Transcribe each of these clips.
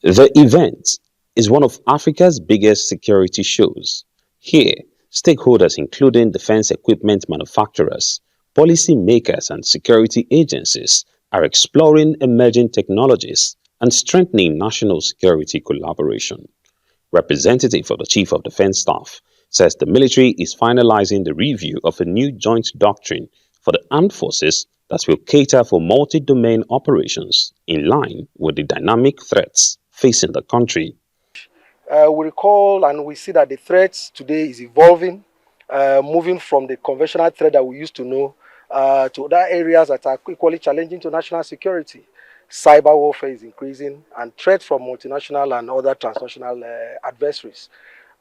The event is one of Africa's biggest security shows. Here, stakeholders including defense equipment manufacturers, policy makers and security agencies are exploring emerging technologies and strengthening national security collaboration. Representative of the Chief of Defense Staff says the military is finalizing the review of a new joint doctrine for the armed forces that will cater for multi-domain operations in line with the dynamic threats facing the country. We recall and we see that the threats today is evolving, moving from the conventional threat that we used to know to other areas that are equally challenging to national security. Cyber warfare is increasing and threats from multinational and other transnational adversaries.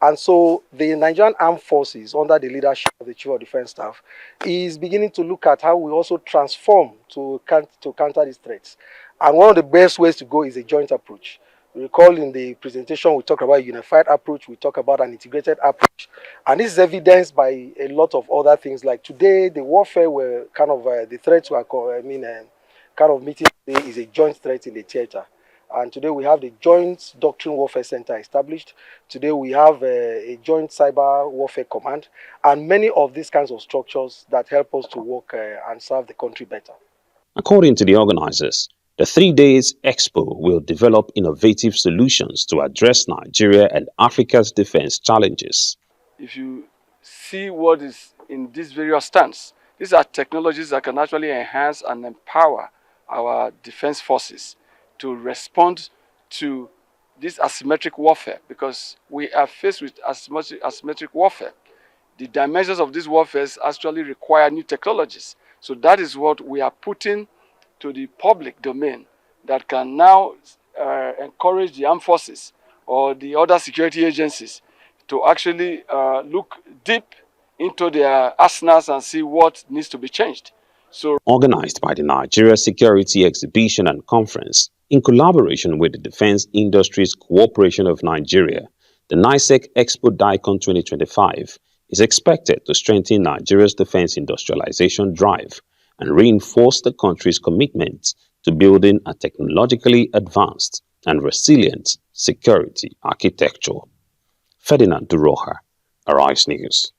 And so the Nigerian Armed Forces, under the leadership of the Chief of Defense Staff, is beginning to look at how we also transform to counter these threats. And one of the best ways to go is a joint approach. Recall in the presentation we talked about a unified approach, we talk about an integrated approach. And this is evidenced by a lot of other things. Like today, the warfare were kind of, the threats were, kind of meeting today is a joint threat in the theater. And today we have the Joint Doctrine Warfare Center established. Today we have a Joint Cyber Warfare Command and many of these kinds of structures that help us to work and serve the country better. According to the organizers, the 3 days expo will develop innovative solutions to address Nigeria and Africa's defense challenges. If you see what is in these various stands, these are technologies that can actually enhance and empower our defense forces to respond to this asymmetric warfare, because we are faced with asymmetric warfare. The dimensions of these warfares actually require new technologies. So that is what we are putting to the public domain that can now encourage the armed forces or the other security agencies to actually look deep into their arsenals and see what needs to be changed. So, organized by the Nigeria Security Exhibition and Conference in collaboration with the Defense Industries Cooperation of Nigeria, the NISEC Expo DICON 2025 is expected to strengthen Nigeria's defense industrialization drive and reinforce the country's commitment to building a technologically advanced and resilient security architecture. Ferdinand Duroja, Arise News.